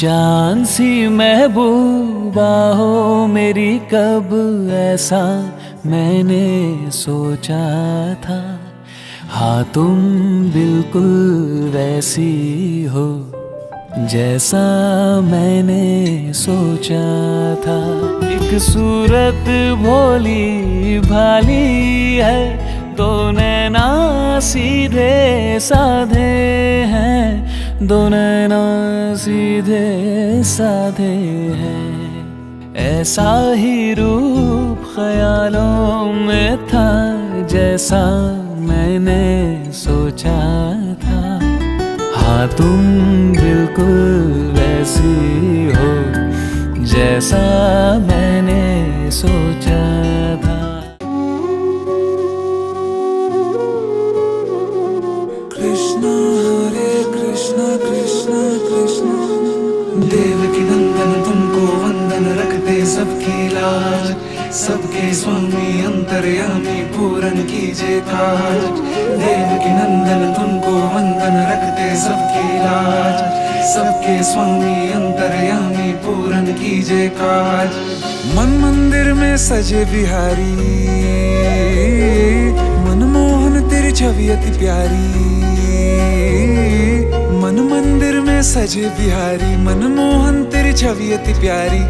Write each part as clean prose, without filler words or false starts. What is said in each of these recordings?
जान सी महबूबा हो मेरी, कब ऐसा मैंने सोचा था। हाँ तुम बिल्कुल वैसी हो जैसा मैंने सोचा था। एक सूरत भोली भाली है, दो नैना सीधे साधे हैं, दो नैना सीधे साधे हैं। ऐसा ही रूप ख्यालों में था जैसा मैंने सोचा था। हाँ तुम बिल्कुल वैसी हो जैसा मैंने सोचा था। कृष्णा हरे कृष्णा कृष्णा कृष्णा, देवकी नंदन तुमको वंदन, रखते सबकी लाज, सबके स्वामी अंतर्यामी पूरन कीजिए काज। देवकी नंदन तुमको वंदन, रखते सबकी लाज, सबके स्वामी अंतर्यामी पूरन कीजिए काज। मन मंदिर में सजे बिहारी, मनमोहन तेरी छवि अति प्यारी। मन मंदिर में सजे बिहारी, मनमोहन तेरी छवि अति प्यारी।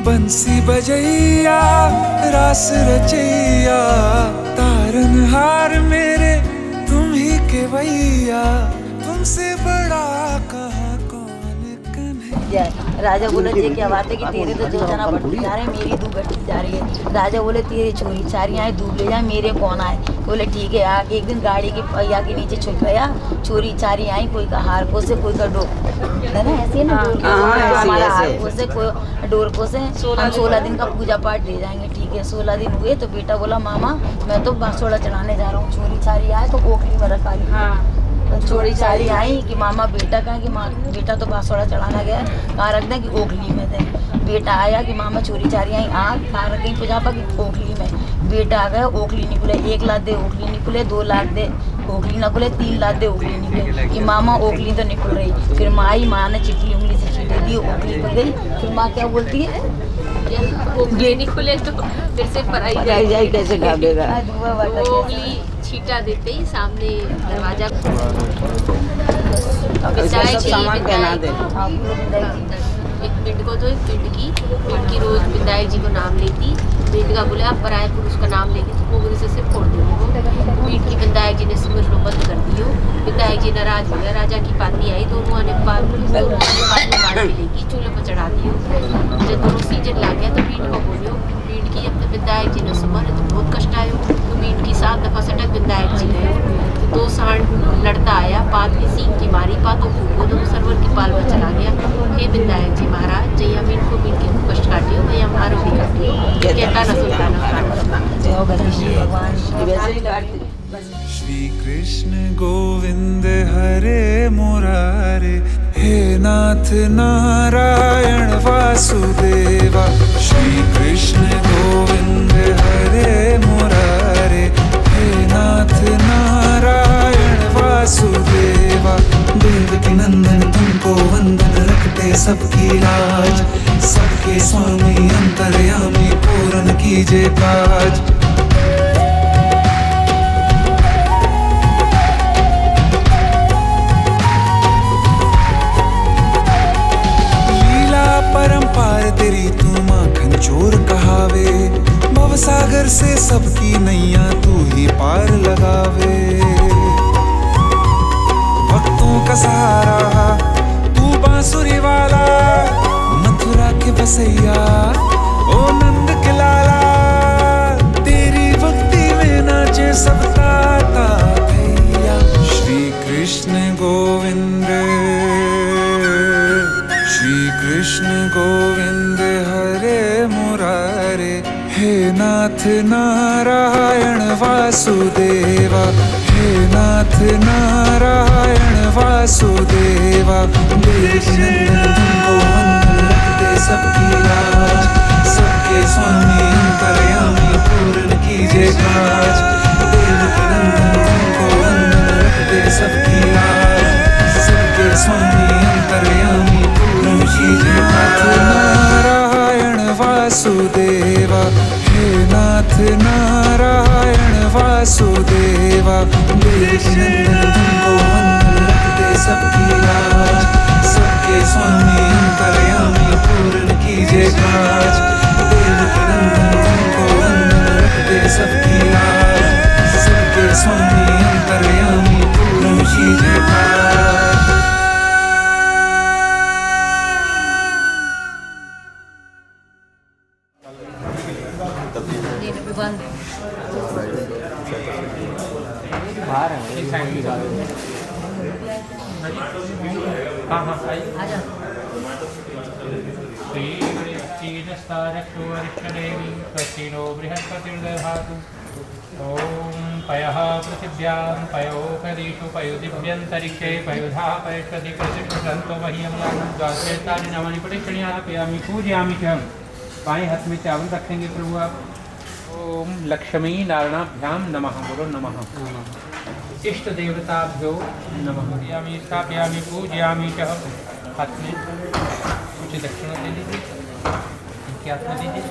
बंसी बजैया रास रचैया, तारनहार मेरे तुम ही के भैया, तुमसे बड़ा कहाँ कौन कन्हैया। राजा बोले ये क्या बात है कि तेरे तो जो जना बढ़ती जा रहे हैं, मेरी दू घटती जा रही है। राजा बोले तेरी चोरी चारी आए दूब ले जाए, मेरे कौन आए। बोले ठीक है। आके एक दिन गाड़ी के पहिया के नीचे छुप गया, चोरी चारी आई, कोई का हार को से, कोई का डोर है ना, ऐसे ना हमारा हार को से, कोई डोर को से। हम 16 दिन का पूजा पाठ ले जाएंगे। ठीक है 16 दिन हुए तो बेटा बोला मामा मैं तो बांसुड़ा चढ़ाने जा रहा हूँ। चोरी चारी आए तो ओखली में रखा ली। चोरी चारी आई कि मामा बेटा कहाँ, कि माँ बेटा तो बांसुड़ा चढ़ाना गया, कहाँ रख दें कि ओखली में दे। बेटा आया कि मामा चोरी चारी आई, कहाँ रख गई पूजा पा कि ओखली में। बेटा आ गया, ओखली निकले, 1 लाख दे ओखली निकले, 2 लाख दे ओखली निकले, 3 लाख दे ओखली निकले। कि मामा ओखली तो निकल रही। फिर माँ ने चिट्ठी उंगली से चीटे दी, ओखली खुल गई। फिर माँ क्या बोलती है, ओखली नहीं खुले तो फिर से पराई जाए कैसे ढाबेगा। ओखली छीटा देते ही सामने दरवाजा सामान पहना दे। एक पिंड को तो एक पिंड की रोज विधायक जी को नाम लेती। पिंड का बोले आप पराये पुरुष का नाम लेंगे तो पोगरे से फोड़ देंगे। पिंड की विधायक जी ने सिमरन बंद कर दी हो। विधायक जी नाराज हो गया, राजा की पाती आई, दोनों ने लेगी चूल्हे पर चढ़ा दी हो। जब दोनों सीजन ला गया तो पिंड को बोले पिंड की अपने विधायक जी ने सुमर तो बहुत कष्ट आयो। तो पिंड की 7 दफा सटक विधायक जी गए। 2 सांड लड़ता आया, पात की सींग की मारी, पातों को दोनों सरवर की पाल में चला गया। हे विधायक जी महाराज जया मीन को मीन के कष्ट काटियो, मैं हमारो भी काटियो, कहता न सुनता न। श्री कृष्ण गोविंद हरे मुरारे, हे नाथ नारायण वासुदेवा। श्री कृष्ण गोविंद हरे मुरारे, हे नाथ नारायण वासुदेवा। देवकी नंदन तुमको वंदन, रखते सबकी लाज, सबके स्वामी अंतर्यामी पूरन कीजिए काज। परंपार तेरी तू माखन चोर कहावे, भवसागर से सबकी नैया तू ही पार लगावे। भक्तों का सहारा तू बांसुरी वाला, मथुरा के बसैया ओ नंद के लाला। तेरी भक्ति में नाचे सब ताता भैया। श्री कृष्ण गोविंद, श्री कृष्ण गोविंद हरे मुरारे, हे नाथ नारायण वासुदेवा। हे नाथ नारायण वासुदेवा। देवकी नंदन तुमको वंदन, रखते सबकी लाज, सबके स्वामी अंतर्यामी पूरन कीजिए काज। देवकी नंदन तुमको वंदन, रखते सबकी लाज, सबके स्वामी अंतर्यामी पूरन कीजिए श्रीगणेशस्तारक्षोरिष्टदेवी स्वस्तिनो बृहस्पतिर्दधातु। ॐ पयः पृथिव्यां पयोपदिषु पयुदिभ्यन्तरिक्षे पयुधा पयष्पति प्रतिष्ठन्तो मह्यमलां द्वादशेतानि नामानि प्रतिष्ठिण्यापयामि पूजयामि च। बाएं हाथ में चावल रखेंगे प्रभु आप। ओम लक्ष्मी नारायणाभ्यां नमः। बोलो नमः। इष्ट देवताभ्यो नमः। यामी स्थापयामि पूजयामि च। हाथ में कुछ दक्षिणा दे दीजिए, इनके हाथ में दीजिए।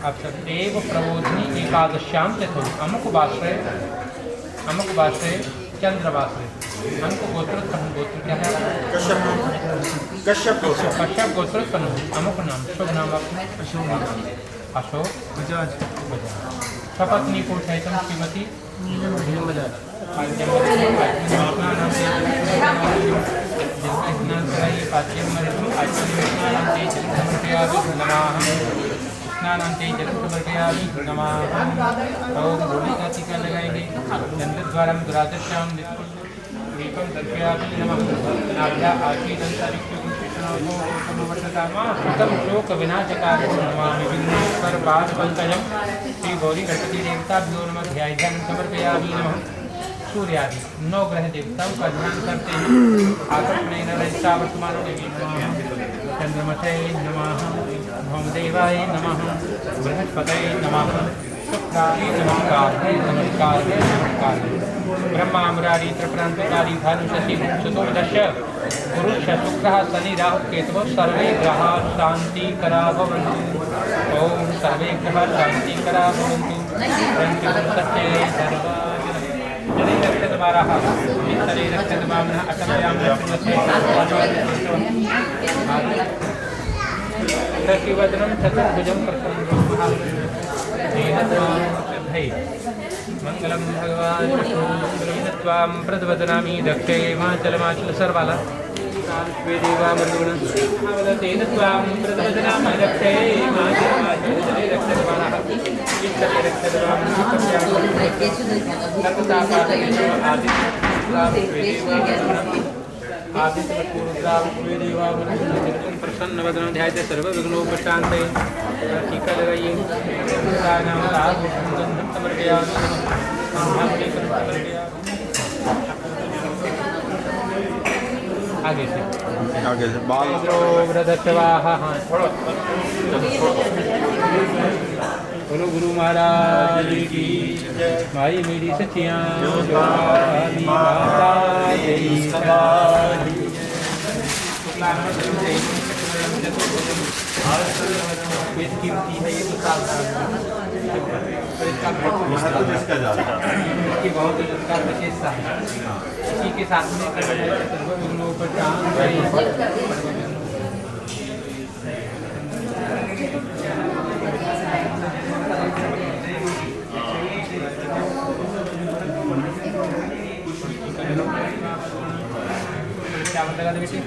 आप सब देव प्रबोधिनी एकादश्यां तिथौ अमुक वाश्रय चंद्रवाश्रय हमको गोत्रोत्पन्न। गोत्र क्या है? कश्यप गोत्रोत्पन्न अमुक नाम। शुभ नाम आपने? अशोक बजाज। सपत्नी को सहितम श्रीमती बजाज। जिसका स्नान कराइए पाच्यम मरितम स्नानांते जलम समर्पयामि नमः। और भूमि का टीका लगाएंगे। चंद्रद्वारम दुरादश्याम दीपम दर्पयामि नमः। नाभ्या आशीदंतरिक्षुतम शोक विनाशकारि नमामि विघ्नेश्वर पादपङ्कजं। श्री गौरी गणपति देवताभ्यो नमः। ध्यायध्यानं समर्पयामि नमः। सूर्यादि 9 ग्रह देवताओं का ध्यान करते हैं। आकर्षणेन रहिता वर्तमानो देवी नमः। चंद्रमसे नमः। भौमदेवाय नमः। बृहस्पतये नमः। शुक्राय नमस्कार है, नमस्कार है, नमस्कार है। ब्रह्मा मुरारी त्रिपुरांतकारी भानु शशि सुतो दश पुरुष शुक्र शनि राहु केतु सर्वे ग्रह शांति करा भवन्तु। ओम सर्वे ग्रह शांति करा भवन्तु। सत्ये जले रक्षत बारः इतरे रक्षत वामनः अटमयां रक्षते शशिवदनं चतुर्भुजं प्रसन्नं मंगलम भगवान त्वां प्रद्वदनामि दक्षे हिमाचलमाचल सर्वाला देवा मरुण तेन त्वां प्रद्वदनामि दक्षे हिमाचलमाचल जले रक्षतवानः इतरे रक्षतवामनः प्रसन्न वदन ध्यायते सर्वविघ्नोपशान्ते। टीका लगाइए। आगे से बाल बोलो गुरु महाराज की। भाई मेरी सचियां कीमती है ये इसकी बहुत उसका विशेषता है। इसी के साथ में चावल लगा दे बेटी।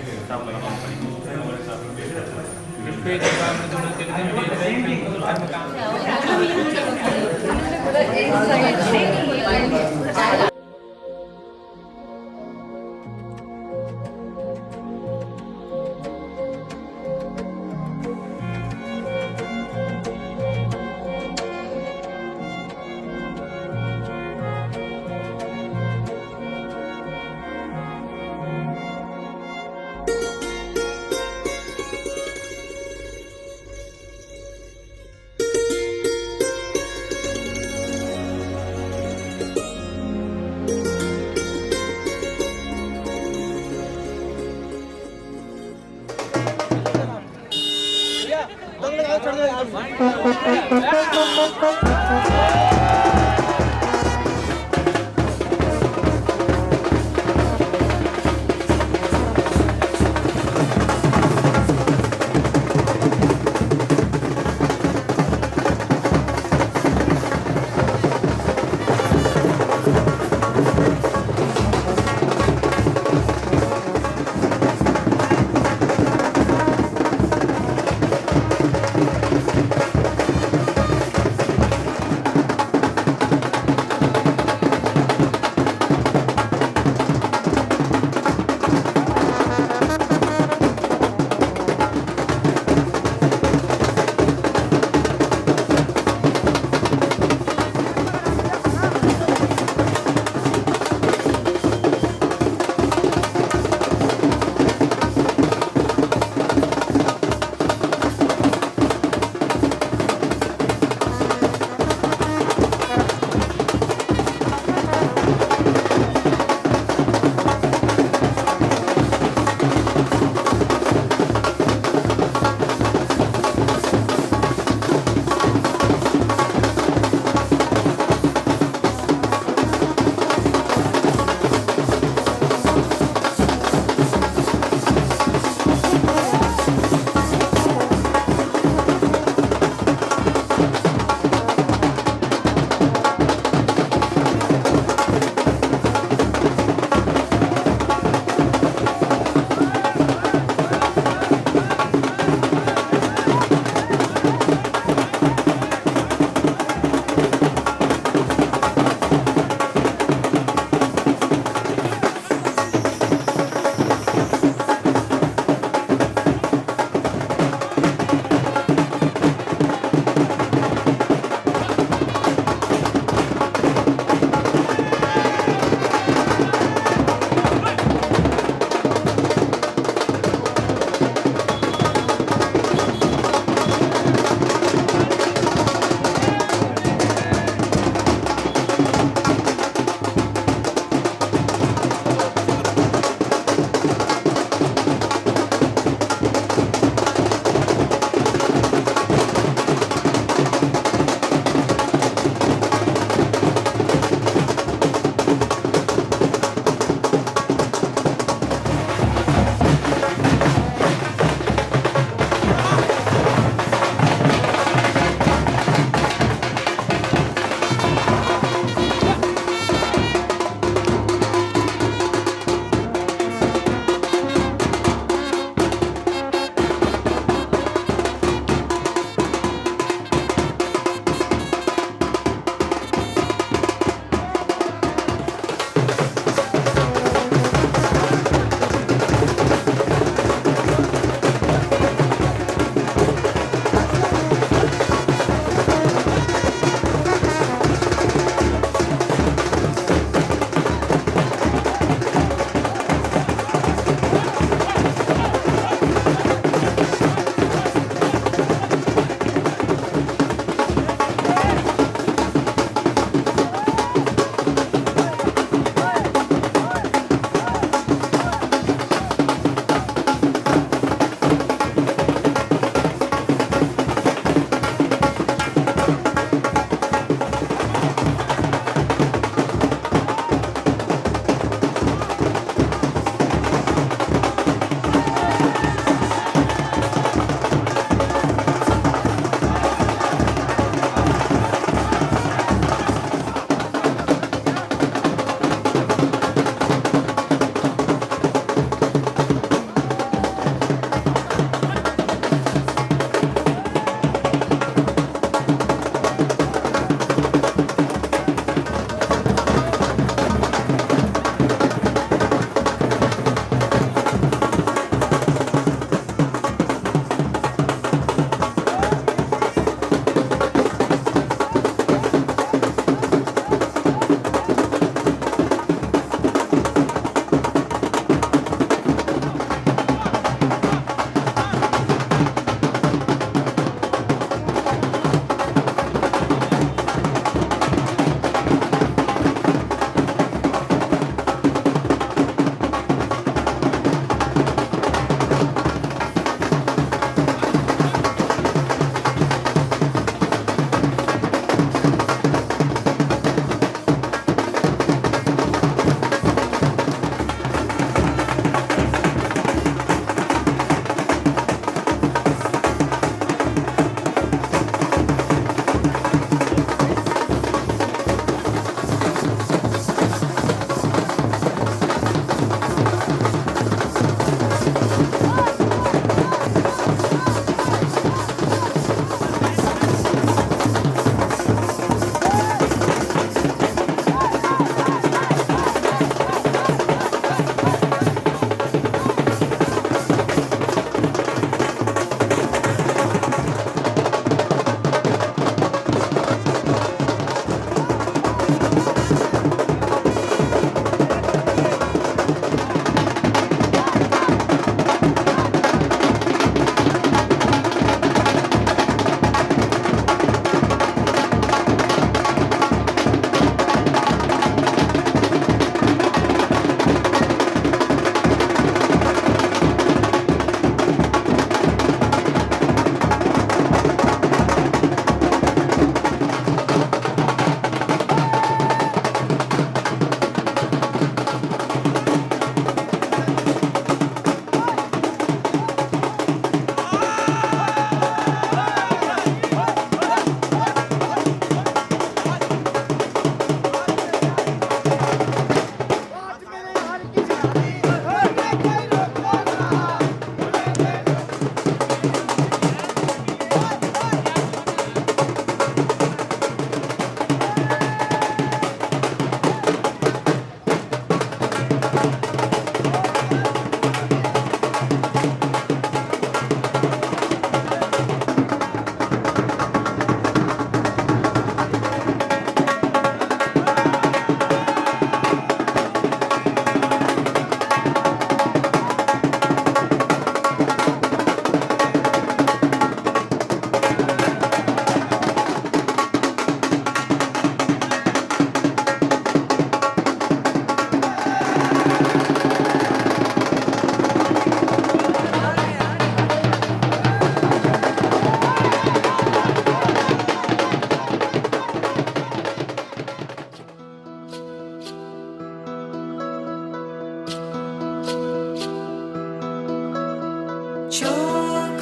शोक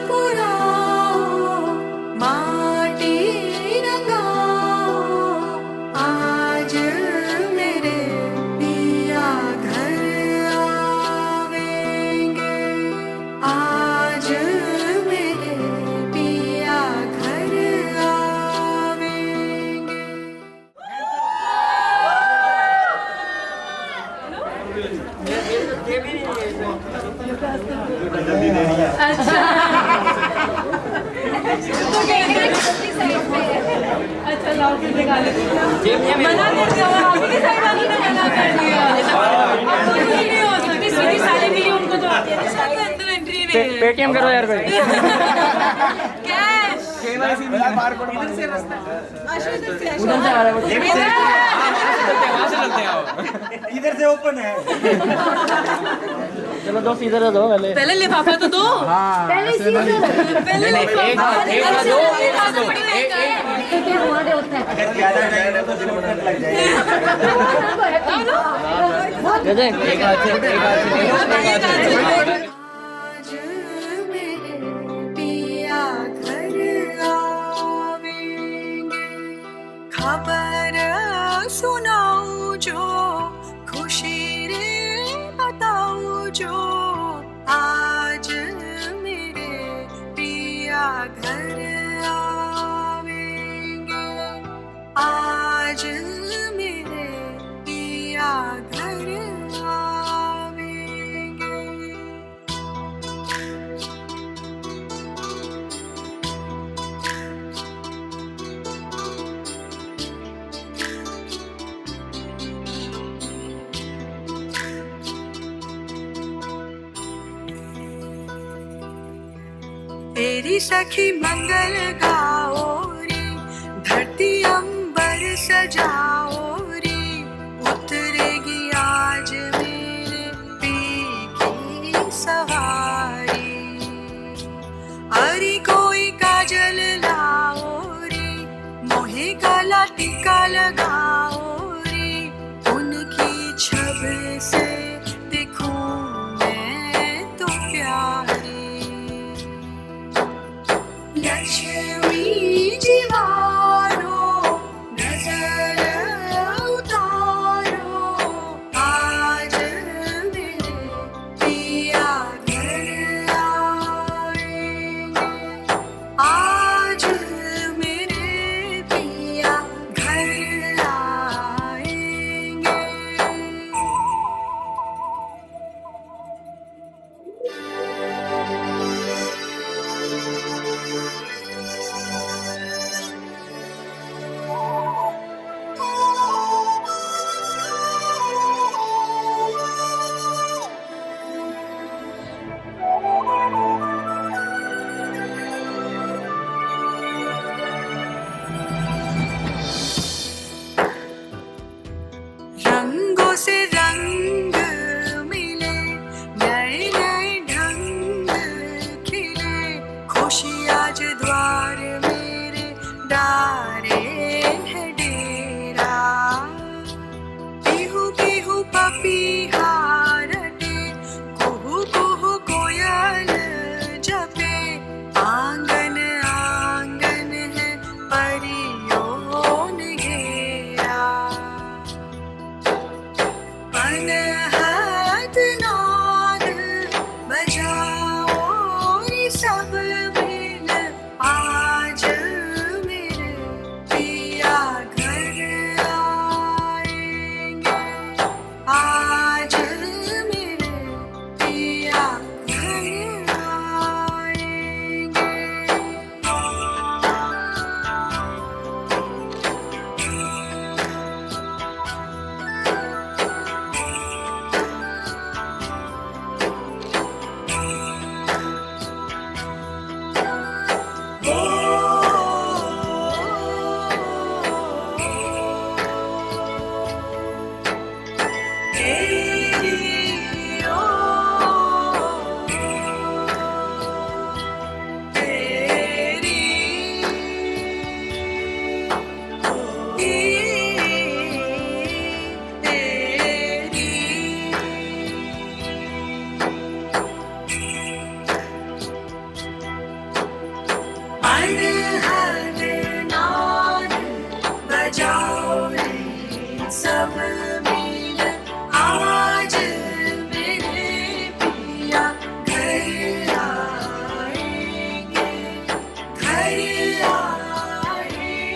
पुराओ, माटी रंगाओ, आज मेरे पिया घर आवेंगे, आज मेरे पिया घर आवेंगे। अच्छा लाओ फिर निकालो मना कर दिया और आगे की साइड वाली ने मना कर दिया अब तो कुछ नहीं हो सकती सीधी साली मिली उनको तो आती है सबके अंदर एंट्री नहीं है पेटीएम करो यार कोई कैश इधर से रास्ता आशु इधर से उधर से आ रहा है वहां से चलते हैं आओ इधर से ओपन है। चलो दोस्त इधर दो पहले पहले लिफाफा तो दो पहले सीधे पहले लिफाफा अगर ज्यादा टाइम है तो दिनों तक लग जाएगा। दे दे एक हाथ से आज मेरे पिया घर आवेंगे, खबर सुनाऊं जो खुशी रे बताऊं जो, आज मेरे पिया घर आवेंगे, आज मेरे पिया घर आवेंगे। तेरी सखी मंगल गाओ रे, धरती अंबर सजाओ रे, उतरेगी आज मेरे पी की सवारी। अरे कोई काजल लाओ रे, मोहे काला टीका लगाओ रे, उनकी छब से देखूं मैं तो प्यारी। लक्ष्मी हर हर नाद बजाओ रे सब मिल आज मेरे पिया घर आएंगे घर आएंगे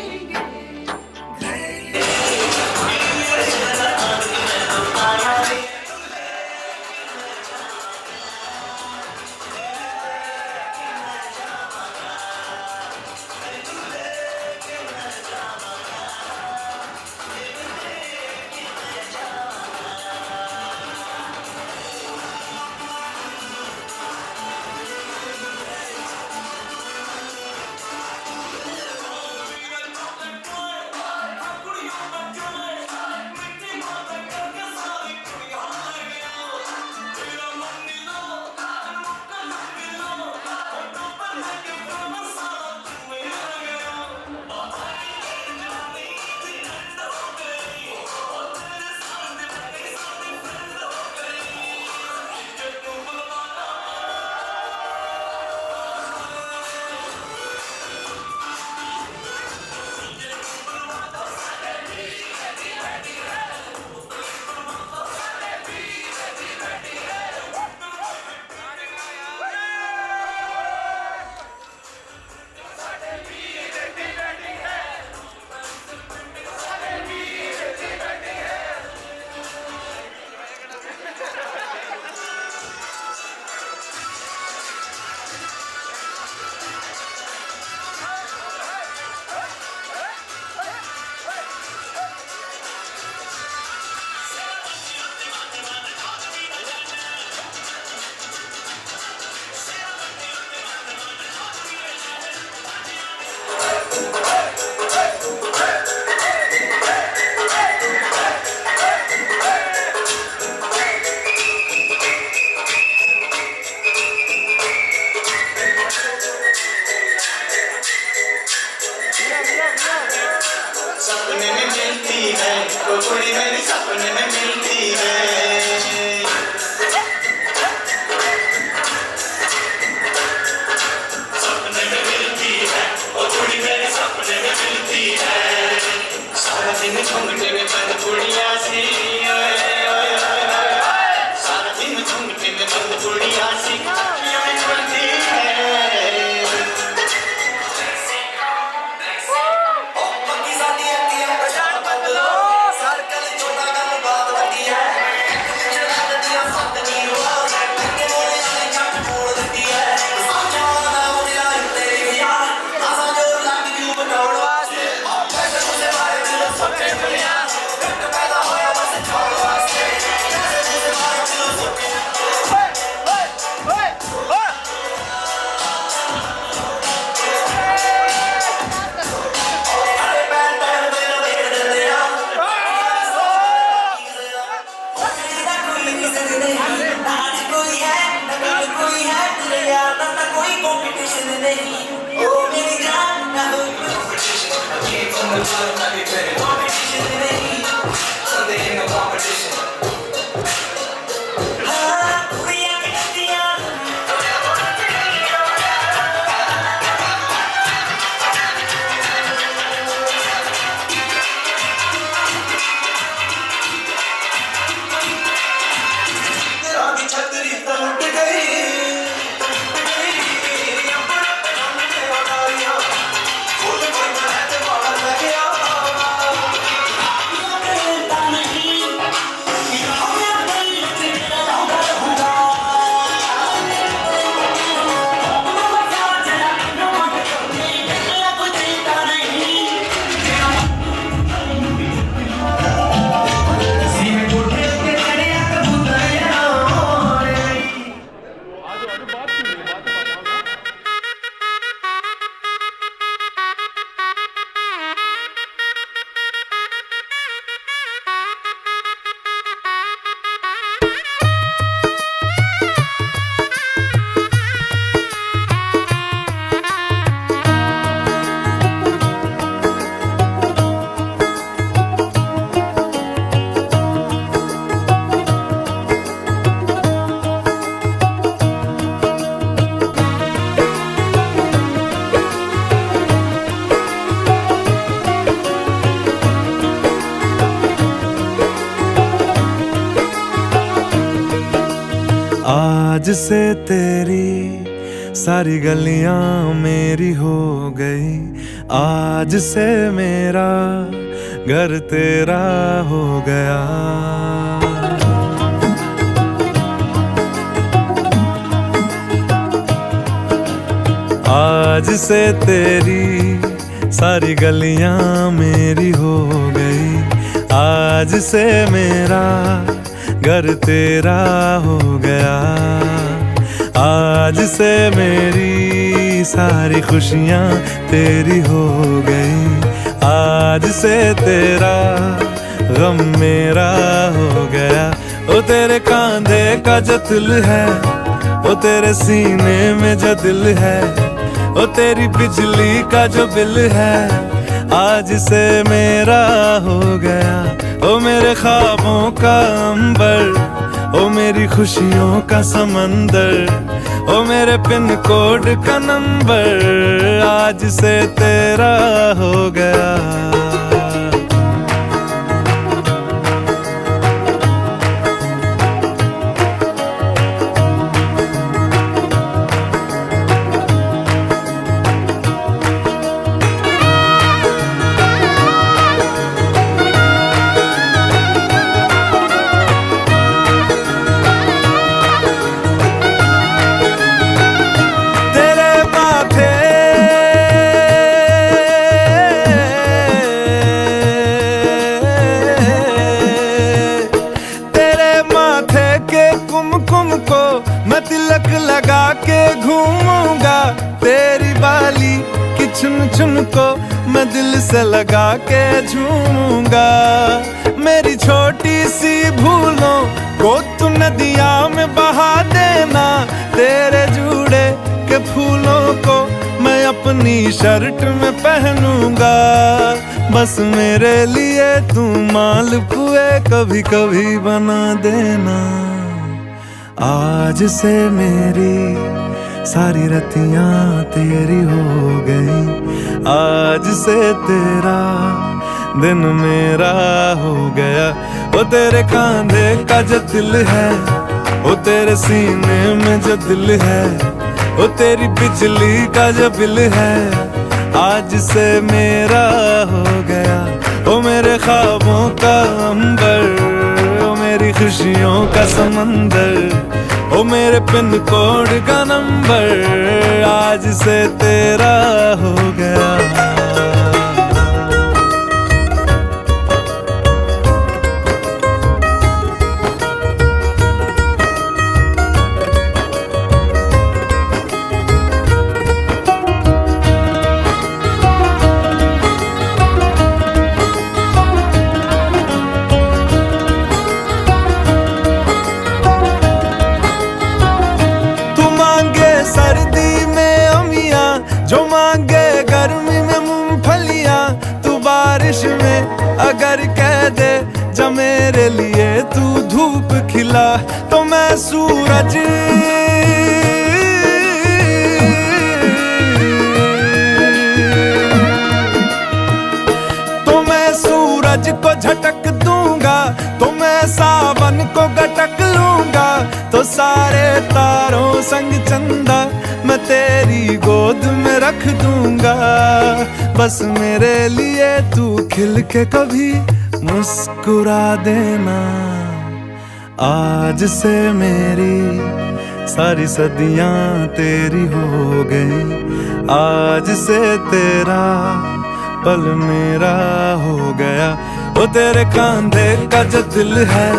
सपने में मिलती है वो कुड़ी मेरी सपने में मिलती है सपने में मिलती है वो कुड़ी मेरी सपने में मिलती है सारा दिन घूमते में बंद कुड़िया सी सारा दिन घूमते में बंद कुड़िया सी बनती है आज से तेरी सारी गलियां मेरी हो गई, आज से मेरा घर तेरा हो गया। आज से तेरी सारी गलियां मेरी हो गई, आज से मेरा घर तेरा हो गया। आज से मेरी सारी खुशियां तेरी हो गई, आज से तेरा गम मेरा हो गया। ओ तेरे कांधे का जो दिल है, ओ तेरे सीने में जो दिल है, ओ तेरी बिजली का जो बिल है, आज से मेरा हो गया। ओ मेरे ख्वाबों का अंबर, ओ मेरी खुशियों का समंदर, ओ मेरे पिन कोड का नंबर, आज से तेरा हो गया। मैं तिलक लगा के घूमूंगा, तेरी बाली की चुन चुन को मैं दिल से लगा के झूमूंगा। मेरी छोटी सी भूलों को तू नदिया में बहा देना, तेरे जूड़े के फूलों को मैं अपनी शर्ट में पहनूंगा। बस मेरे लिए तू मालपुए कभी कभी बना देना। आज से मेरी सारी रतियां तेरी हो गई, आज से तेरा दिन मेरा हो गया। ओ तेरे कांधे का जो दिल है, ओ तेरे सीने में जो दिल है, ओ तेरी बिजली का जो बिल है, आज से मेरा हो गया। ओ मेरे ख्वाबों का अंबर, ओ मेरी खुशियों का समंदर, ओ मेरे पिन कोड का नंबर, आज से तेरा हो गया। सर्दी में अमियाँ जो मांगे गर्मी में मूंगफलियाँ, तू बारिश में अगर कह दे जा मेरे लिए तू धूप खिला, तो मैं सूरज को झटक दूंगा, तो मैं सावन को गटक लूंगा। तो सारे तारों संग चंदा मैं तेरी गोद में रख दूंगा। बस मेरे लिए तू खिल के कभी मुस्कुरा देना। आज से मेरी सारी सदियां तेरी हो गई, आज से तेरा पल मेरा हो गया। ओ तेरे कांधे का जो दिल है,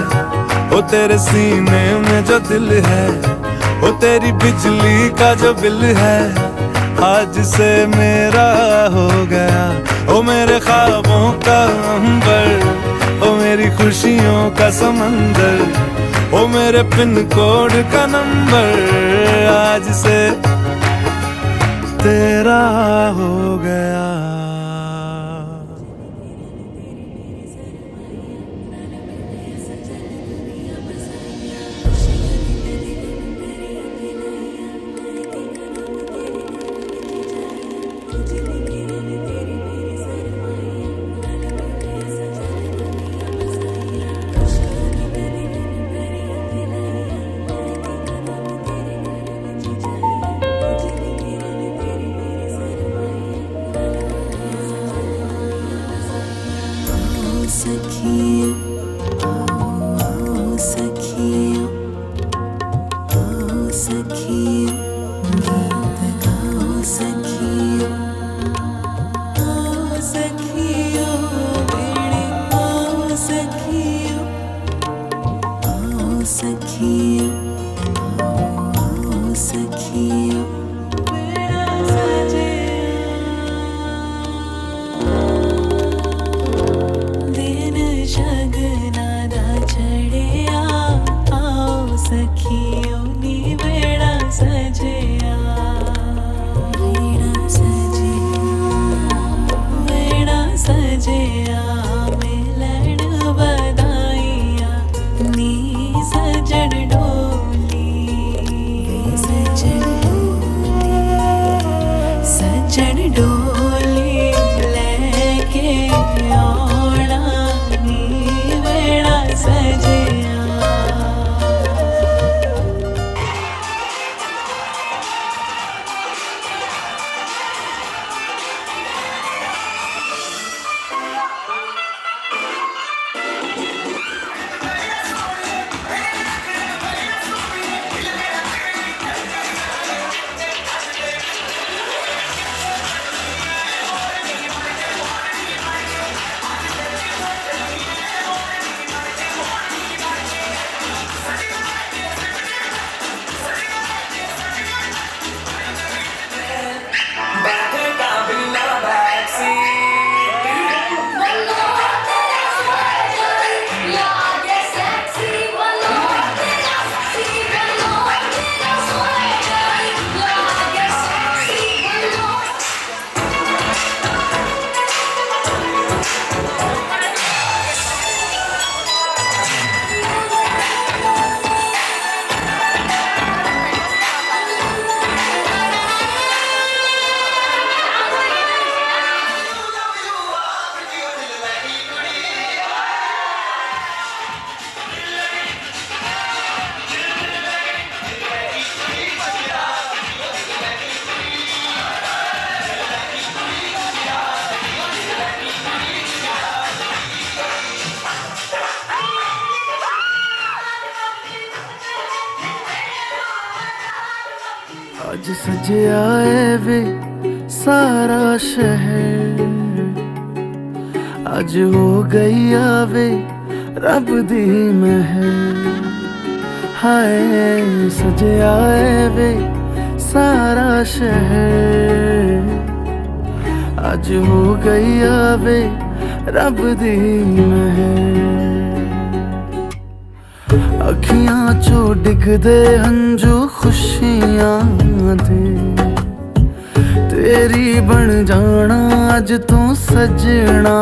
ओ तेरे सीने में जो दिल है, ओ तेरी बिजली का जो बिल है, आज से मेरा हो गया। ओ मेरे ख्वाबों का अंबर, ओ मेरी खुशियों का समंदर, ओ मेरे पिन कोड का नंबर, आज से तेरा हो गया। सखियो सखियो बेड़े आओ सखियो सखियो सखियो बेड़ा सजे दिन शगना दा चढ़िया आओ सखियो नी बेड़ा सजिया बेड़ा सजिया मिलन बधाइया नी सजन डोली सजन डोली लेके आना नी बेड़ा सजिया आज सजिया है वे सारा शहर आज हो गई आवे रब दी महर हाय सजिया है वे सारा शहर आज हो गई आवे रब दी महर अखियां चो डिगदे हंजू खुशियां दे तेरी बन जाना अज तू सजना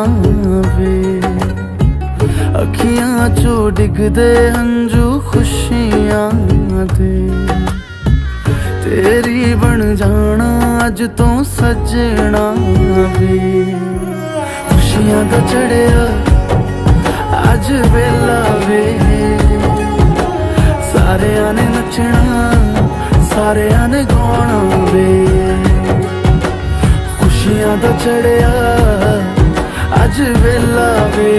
वे अखियां चो डिगदे हंजू खुशियां दे तेरी बन जाना अज तू सजना वे खुशियां दा चढ़िया अज वेला वे सारियां ने नचना सारियां ने गाना वे खुशियां दा चढ़िया अज वेला वे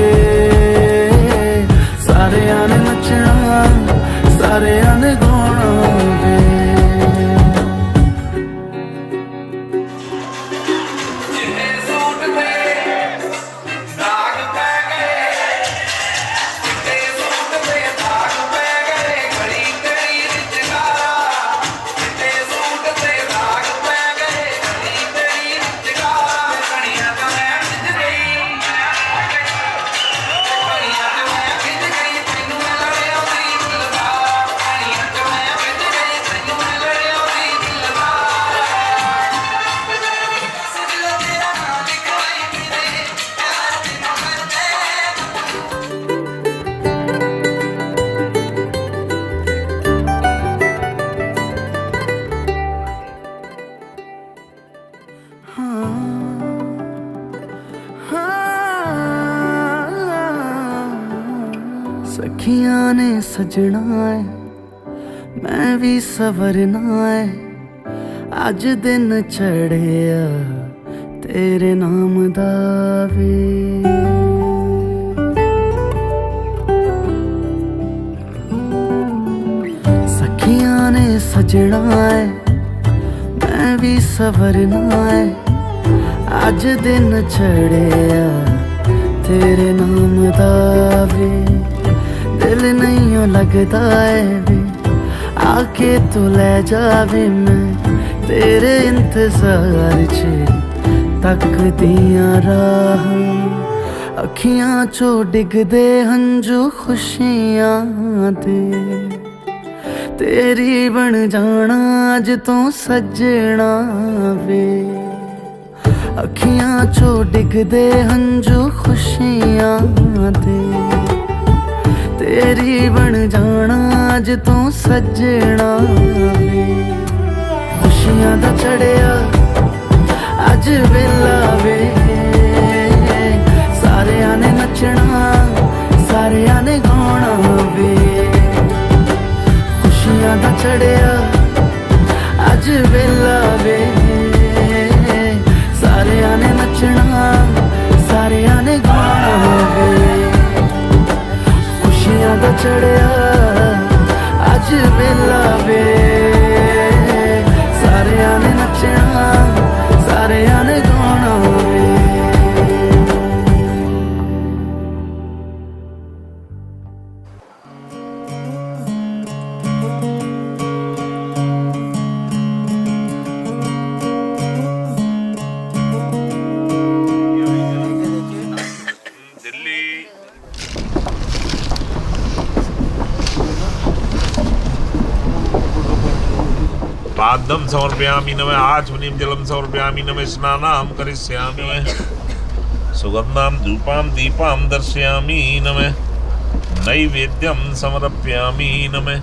सारियां ने नचना सारियां ने गाना वे सखियां ने सजना है मैं भी सवरना है अज दिन चढ़िया तेरे नाम दा वे सखियां ने सजना है मैं भी सवरना है अज दिन चढ़िया तेरे नाम दा वे दिल नहीं लगता है वे आके तू ले जावे मैं तेरे इंतजार च तकदियां राह अखियां चो डिगदे हंजू खुशियां दे तेरी बन जाना अज तो सजना वे अखियां चो डिगदे हंजू खुशियां दे तेरी बन जाना अज तो सजना वे खुशियां दा चढ़िया अज वेला वे सारियां ने नचना सारियां ने गाना वे खुशियां दा चढ़िया अज वेला वे सारियां ने नचना सारियां ने गाना वे खुशियां दा चढ़िया अज वेला वे सारियां ने नचना सारियां ने गाना वे पादं समर्पयामि नमः आचमनीं जलं समर्पयामि नमः स्नानं करिष्यामि सुगन्धां धूपां दीपां दर्शयामि नमः नैवेद्यं समर्पयामि नमः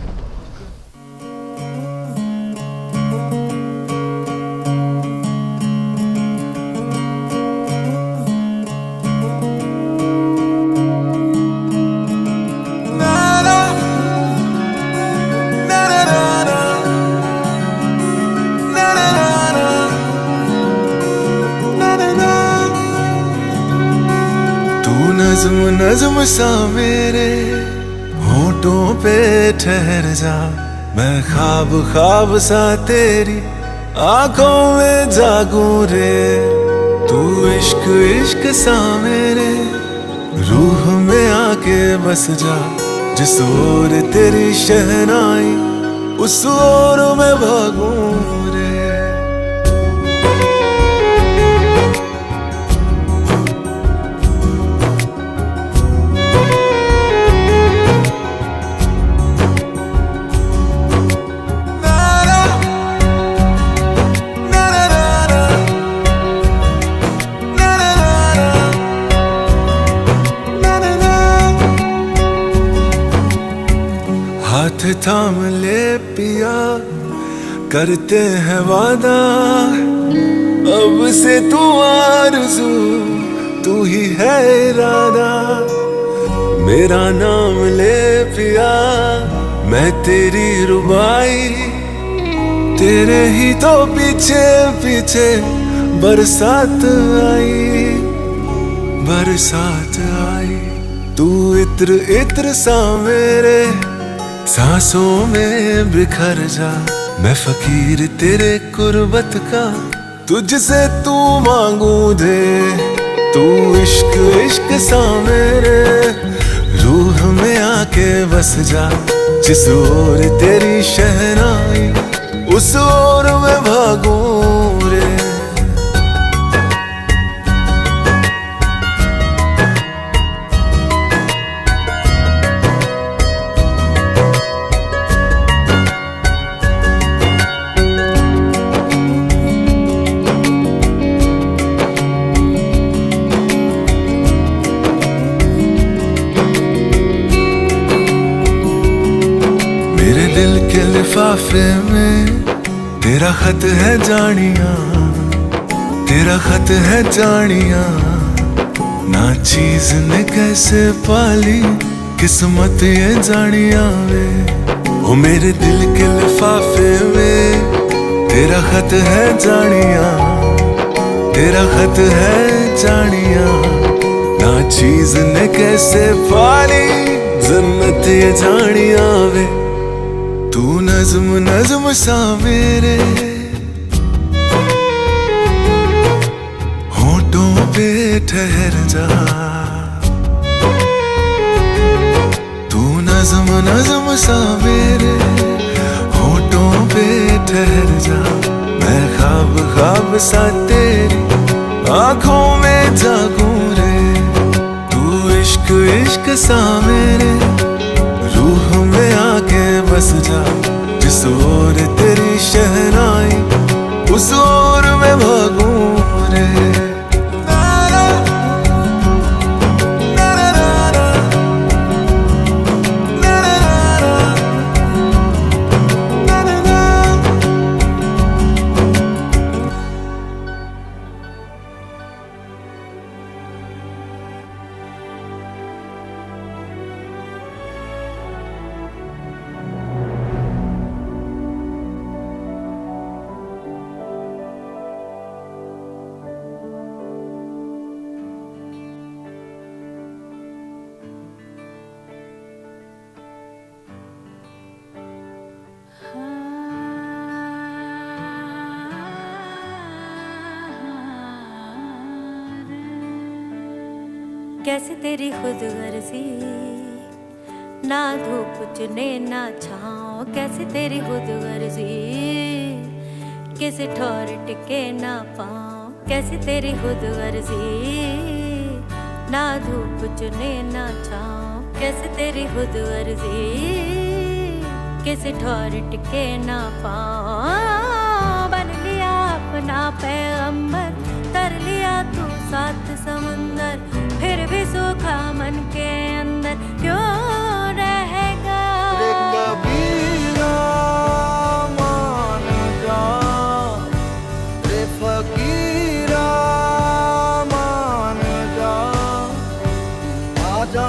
नज़्म नज़्म सा मेरे होठों पे ठहर जा मैं ख्वाब ख्वाब सा तेरी आंखों में जागूं रे तू इश्क इश्क सा मेरे रूह में आके बस जा जिस ओर तेरी शहनाई उस ओर मैं भागूं रे हाथ थाम ले पिया करते हैं वादा अब से तू आरज़ू तू ही है इरादा मेरा नाम ले पिया मैं तेरी रुबाई तेरे ही तो पीछे पीछे बरसात आई तू इत्र इत्र सा मेरे सांसों में बिखर जा मैं फकीर तेरे कुर्बत का तुझसे तू मांगू दे तू इश्क इश्क सा मेरे रूह में आके बस जा जिस ओर तेरी शहनाई उस ओर मैं भागूं रे लिफाफे में तेरा खत है जानिया तेरा खत है जानिया ना चीज ने कैसे पाली किस्मत ये जानिया वे ओ मेरे दिल के लिफाफे में तेरा खत है जानिया तेरा खत है जानिया ना चीज ने कैसे पाली जन्नत ये जानिया वे तू नज़्म नज़्म सा मेरे ठहर जा, तू नज़्म नज़्म सा मेरे होठों पे ठहर जा, मैं ख्वाब ख्वाब सा तेरी आँखों में जागूं रे, तू इश्क इश्क सा मेरे रूह में आके बस जा, जिस ओर तेरी शहनाई उस ओर मैं भागूं रे। कैसे तेरी खुद गर्जी, ना धूप चुने ना छाँव, कैसे तेरी खुद गर्जी, किसी ठौर टिके ना पाँव, कैसे तेरी खुद गर्जी, ना धूप चुने ना छाँव, कैसे तेरी खुद गर्जी, किसी ठौर टिके ना पाँव, बन लिया अपना पैगंबर, तर लिया तू सात समंदर, फिर भी सूखा मन के अंदर क्यों रहेगा। रे कबीरा मान जा, रे फकीरा मान जा, आजा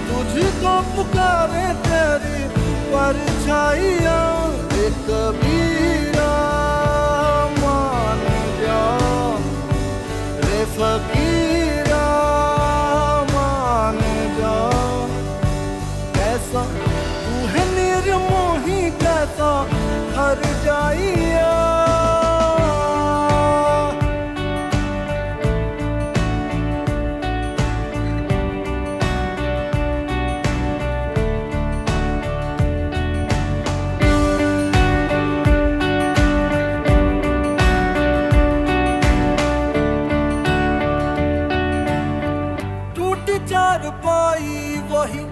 तुझको पुकारे तेरी परछाइयाँ, रे कबीरा मान जा, रे फकीरा तू है निर्मोही कैसा हर जाइया। टूटी चारपाई वही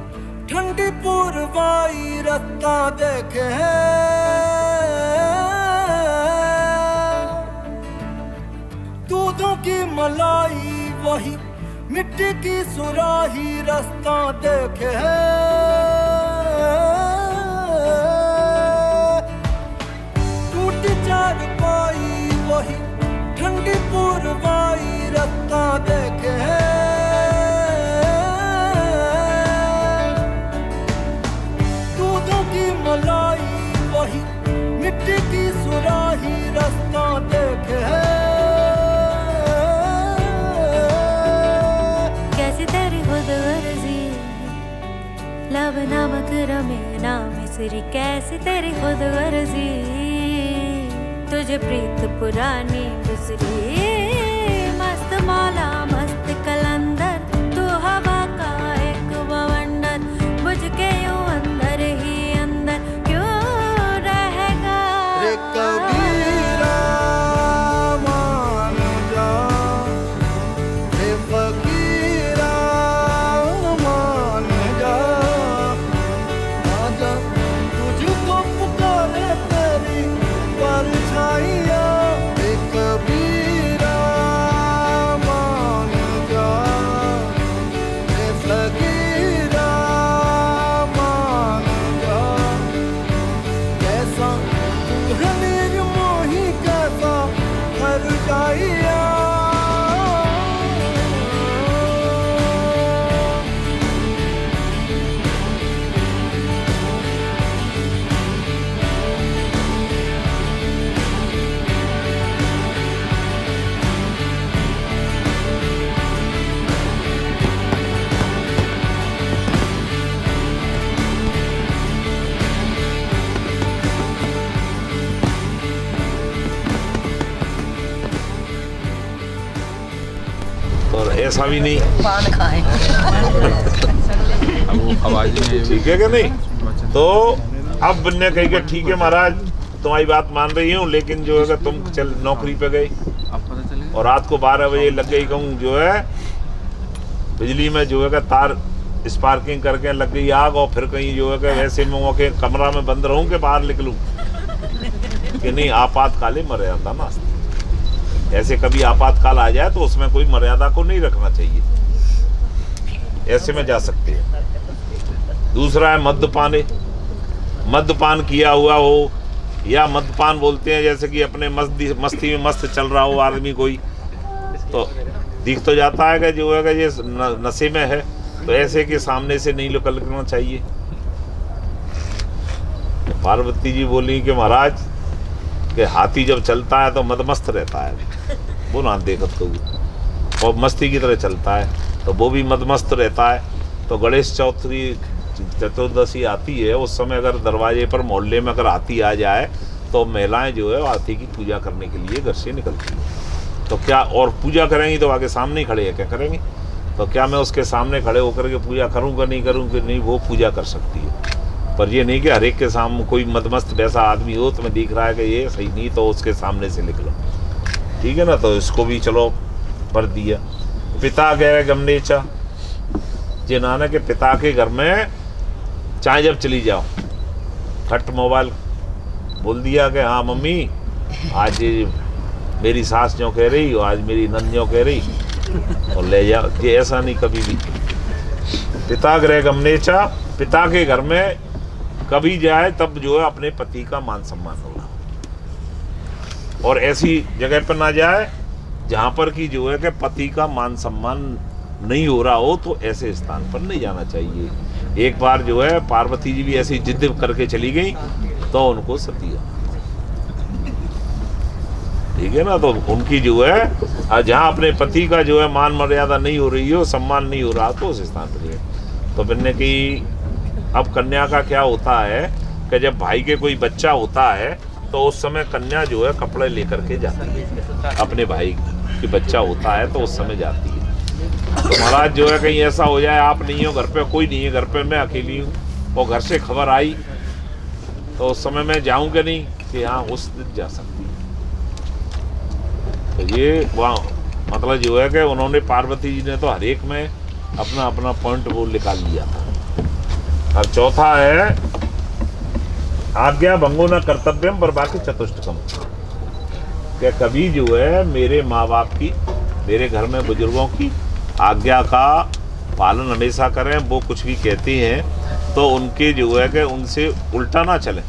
ठंडी पुरवाई रास्ता देखे है, दूधों की मलाई वही मिट्टी की सुराही रास्ता देखे है, टूटी चारपाई वही ठंडी पुरवाई रास्ता देखे है, मलाई वही मिट्टी की सुराही रास्ता देखे है, कैसी तेरी खुद गर्जी, लब नमक रमे ना मिसरी, कैसी तेरी खुद गर्जी, तुझे प्रीत पुरानी गुजरी, मस्त मौला मस्त कलंदर, तू हवा का एक बवंडर, बुझ के यूं अंदर ही कबीरा मान जा, रे फकीरा मान जा, आजा तुझको पुकारे तेरी परछाइयाँ, रे कबीरा मान जा, रे फकीरा मान जा, कैसा निर्मोही कैसा हर जाइया। ऐसा भी नहीं, पान खाए। ठीक है कि नहीं? तो अब बनने कही कि ठीक है महाराज तुम्हारी बात मान रही हूँ, लेकिन जो है तुम चल नौकरी पे गए और रात को 12 बजे लग गई, कहूँ जो है बिजली में जो है तार स्पार्किंग करके लग गई आग, और फिर कहीं जो है वैसे मैं के कमरा में बंद रहूं कि बाहर निकलूं कि नहीं, आपातकाले मर्यादा ना। ऐसे कभी आपातकाल आ जाए तो उसमें कोई मर्यादा को नहीं रखना चाहिए, ऐसे में जा सकते हैं। दूसरा है मद्यपान। मद्यपान किया हुआ हो, या मद्यपान बोलते हैं जैसे कि अपने मस्ती में मस्त चल रहा हो आदमी कोई, तो दिख तो जाता है कि जो है ये नशे में है, तो ऐसे के सामने से नहीं निकलना चाहिए। पार्वती जी बोली कि महाराज कि हाथी जब चलता है तो मदमस्त रहता है, वो ना देखत को, और मस्ती की तरह चलता है तो वो भी मदमस्त रहता है। तो गणेश चतुर्दशी आती है, उस समय अगर दरवाजे पर मोहल्ले में अगर हाथी आ जाए तो महिलाएं जो है हाथी की पूजा करने के लिए घर से निकलती है। तो क्या, और पूजा करेंगी तो आगे सामने ही खड़े हैं, क्या करेंगी? तो क्या मैं उसके सामने खड़े होकर के पूजा करूँगा नहीं करूँगा? नहीं, वो पूजा कर सकती है, पर ये नहीं कि हर एक के सामने कोई मदमस्त वैसा आदमी हो तो मैं दिख रहा है कि ये सही नहीं, तो उसके सामने से निकलो, ठीक है ना। तो इसको भी चलो भर दिया। पिता गए गमनेचा, ये नाना के पिता के घर में चाहे जब चली जाओ, फट मोबाइल बोल दिया कि हाँ मम्मी आज मेरी सास जो कह रही और आज मेरी नंद जो कह रही, और ले जाओ। ये ऐसा नहीं कभी भी। पिता गृह गमनेचा, पिता के घर में कभी जाए तब जो है अपने पति का मान सम्मान होगा, और ऐसी जगह पर ना जाए जहाँ पर कि जो है कि पति का मान सम्मान नहीं हो रहा हो, तो ऐसे स्थान पर नहीं जाना चाहिए। एक बार जो है पार्वती जी भी ऐसी जिद करके चली गई तो उनको सती, ठीक है ना। तो उनकी जो है जहाँ अपने पति का जो है मान मर्यादा नहीं हो रही हो, सम्मान नहीं हो रहा, तो उस स्थान पर है। तो बनने की अब कन्या का क्या होता है कि जब भाई के कोई बच्चा होता है तो उस समय कन्या जो है कपड़े लेकर के जाती है, अपने भाई के बच्चा होता है तो उस समय जाती है। तो महाराज जो है कहीं ऐसा हो जाए आप नहीं हो घर पे, कोई नहीं है घर पे, मैं अकेली हूँ, और घर से खबर आई तो उस समय मैं जाऊँगा नहीं कि हाँ उस दिन जा सकती है। तो ये वहाँ मतलब जो है कि उन्होंने पार्वती जी ने तो हर एक में अपना अपना पॉइंट वो निकाल लिया था। और चौथा है आज्ञा भंगो न कर्तव्यम पर बाकी चतुष्टकम, क्या कभी जो है मेरे माँ बाप की, मेरे घर में बुजुर्गों की आज्ञा का पालन हमेशा करें। वो कुछ भी कहती हैं तो उनके जो है कि उनसे उल्टा ना चले।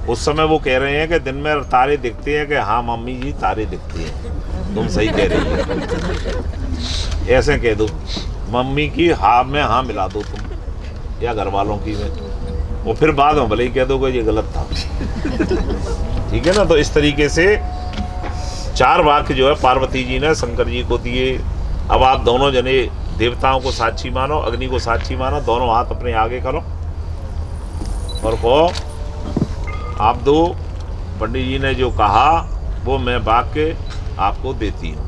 उस समय वो कह रहे हैं कि दिन में तारे दिखते हैं कि हाँ मम्मी जी तारे दिखते हैं, तुम सही कह रही है, ऐसे कह दो मम्मी की हाँ में हाँ मिला दो तुम, या घर वालों की में, वो फिर बाद में भले ही कह दो कि ये गलत था, ठीक है ना। तो इस तरीके से 4 वाक्य जो है पार्वती जी ने शंकर जी को दिए। अब आप दोनों जने देवताओं को साक्षी मानो, अग्नि को साक्षी मानो, दोनों हाथ अपने आगे करो और कहो आप दो पंडित जी ने जो कहा वो मैं वाक्य आपको देती हूँ।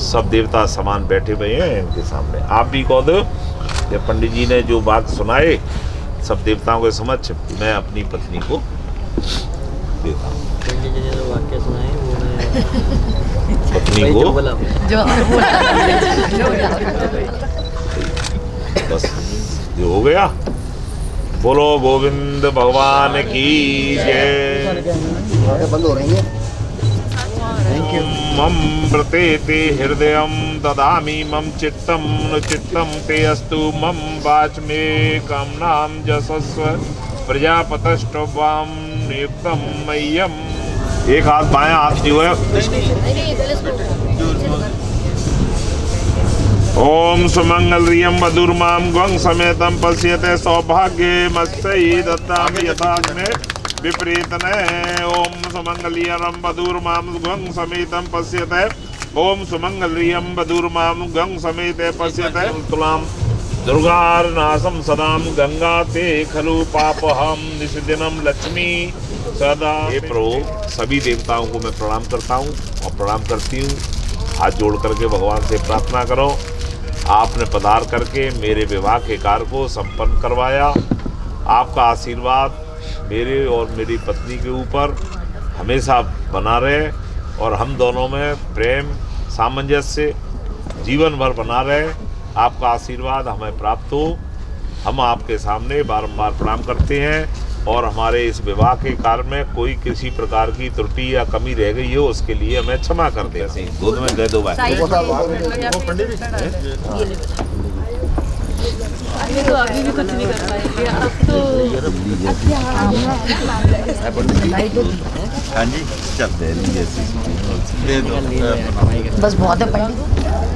सब देवता समान बैठे हुए हैं इनके सामने, आप भी कह दो कि पंडित जी ने जो बात सुनाए सब देवताओं के समक्ष मैं अपनी पत्नी को देता हूँ। पंडित जी ने जो वाक्य सुनाए वो मैं पत्नी को बस ये हो गया। बोलो गोविंद भगवान की जय। बंद हो रही है। मम प्रतेते हृदयं ददामि मम चित्तं न चित्तं ते अस्तु मम वाच मे कामनां जसस्व प्रजापतष्टवां नियुक्तं मह्यम। एक हाथ बायां हाथ जो है ओम सुमंगल्रियं वधुर्मां गं समेतं पश्यते सौभाग्यमस्यै दत्तामि यथाग्ने विपरीतने। ओम सुमंगल्यं वधुर्मां गं समेतं पश्यते। ओम सुमंगल्यं वधुर्मां गं समेते पश्यते। तुलां दुर्गार्नाशम सदाम गंगा ते खलु पापहम निषदिनम लक्ष्मी सदा। हे प्रभु, सभी देवताओं को मैं प्रणाम करता हूँ और प्रणाम करती हूँ। हाथ जोड़ करके भगवान से प्रार्थना करो, आपने पधार करके मेरे विवाह के कार्य को संपन्न करवाया। आपका आशीर्वाद मेरे और मेरी पत्नी के ऊपर हमेशा बना रहे और हम दोनों में प्रेम सामंजस्य जीवन भर बना रहे। आपका आशीर्वाद हमें प्राप्त हो। हम आपके सामने बारंबार प्रणाम करते हैं और हमारे इस विवाह के कार्य में कोई किसी प्रकार की त्रुटि या कमी रह गई हो उसके लिए हमें क्षमा कर दे। गोद में दे दो भाई। तो आगे भी कुछ नहीं कर पाएंगे अब तो। हाँ जी, चलते दे दो। बस बहुत है पंडित,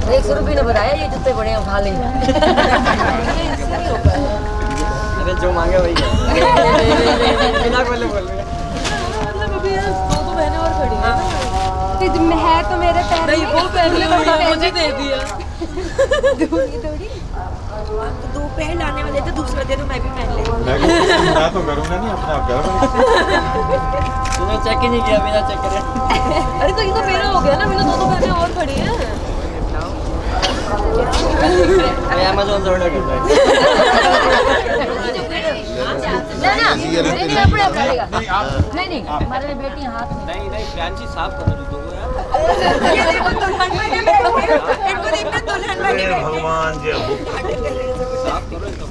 100 रुपये ने बताया ये जितने बड़े उठा लेंगे। अरे जो मांगे वही बिना बोले बोल रहे। मतलब अभी यार 2 बहनें और खड़ी हैं। मैं है तो मेरे पैर नहीं, वो पहले मुझे दे दिया। तो 2 पैर लाने वाले थे, दूसरा दे दो मैं भी पहन ले। मैं तो करूँगा नहीं, अपने आप करो। तूने चेक ही नहीं किया, बिना चेक करे। अरे तो ये तो मेरा हो गया ना, मेरे 2 बहनें और खड़ी हैं। मैं अमेज़न से ऑर्डर करता हूँ। नहीं अपने आप करेगा। नहीं हमारे लिए बेटी हाथ में। नहीं फ्रांची साफ कर दो यार। ये देखो दुल्हन बने बैठे, इनको देखना दुल्हन बने बैठे। भगवान जी साफ करो एकदम।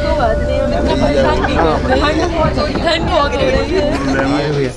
कोई बात नहीं, हम इतना परेशान नहीं करते। ठंड बहुत लग रही है।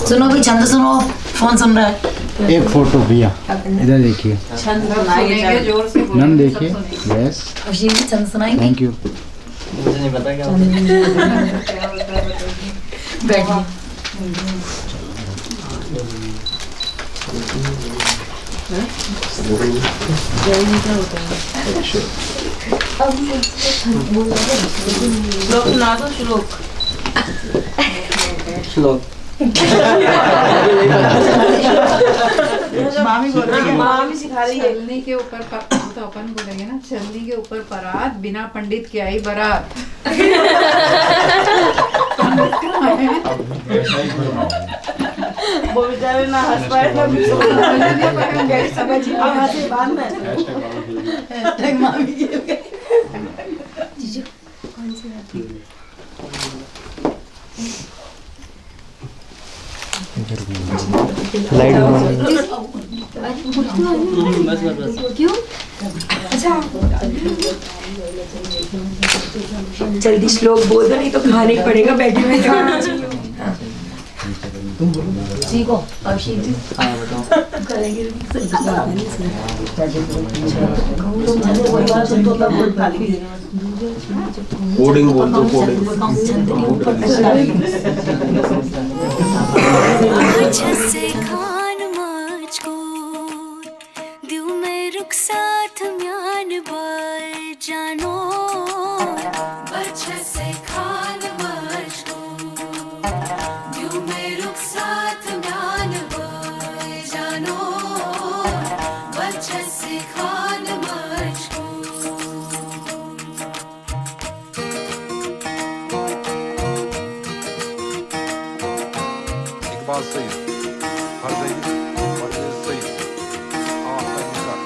सुनो भी छंद सुनो, फोन सुन रहा है। एक फोटो भैया इधर देखिए, नन देखिए। यस, छंद सुनाएंगे। Thank you. मुझे नहीं पता क्या बैठिए। श्लोक सुना दो। श्लोक मामी सिखा रही है। चलनी के ऊपर तो अपन बोलेंगे ना, चलनी के ऊपर परात, बिना पंडित की आई बारात। वो बेचारे ना हंस पाए ना समझ बाद में मामी की क्यों? अच्छा जल्दी श्लोक बोल दो, नहीं तो खाना ही पड़ेगा बैठे हुए। सीखो अभिषेक जी। करेंगे कोडिंग बोल दो। कोडिंग से खान मुझको दिल में रुक साथ म्यान बाय जानो। बच्चे से खान मुझको दिल में रुक साथ म्यान बाय जानो। बच्चे से खान मुझको। बात सही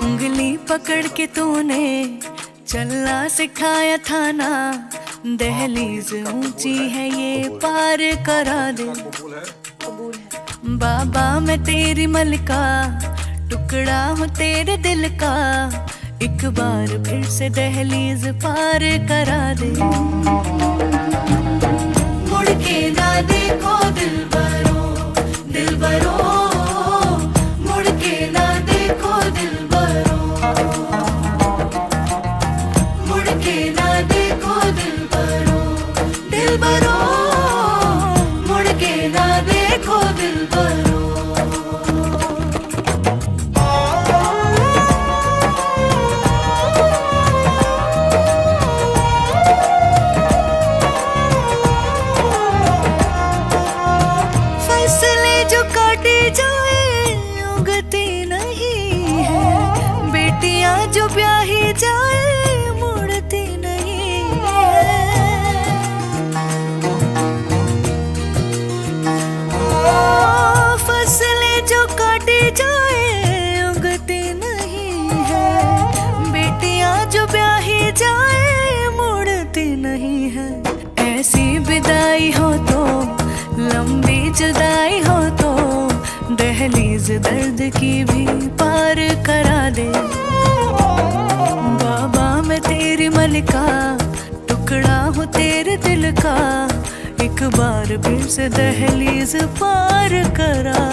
उंगली पकड़ के तूने चलना सिखाया था ना। दहलीज ऊंची है ये पार करा दे। बाबा मैं तेरी मलका, टुकड़ा हूँ तेरे दिल का। एक बार फिर से दहलीज पार करा दे। मुड़ के ना देखो दिलबरो दिलबरो मुड़ के ना देखो दिलबरो मुड़ के ना देखो दिलबरो दिलबरो मुड़ के ना देखो दिलबरो जो ब्याही जाए मुड़ती नहीं है फसलें जो काटी जाए उगती नहीं है बेटियां जो ब्याही जाए मुड़ती नहीं है ऐसी विदाई हो तो लंबी जुदाई हो तो दहलीज दर्द की भी पार करा दे बाबा मैं तेरी मलिका टुकड़ा हूँ तेरे दिल का एक बार फिर से दहलीज पार करा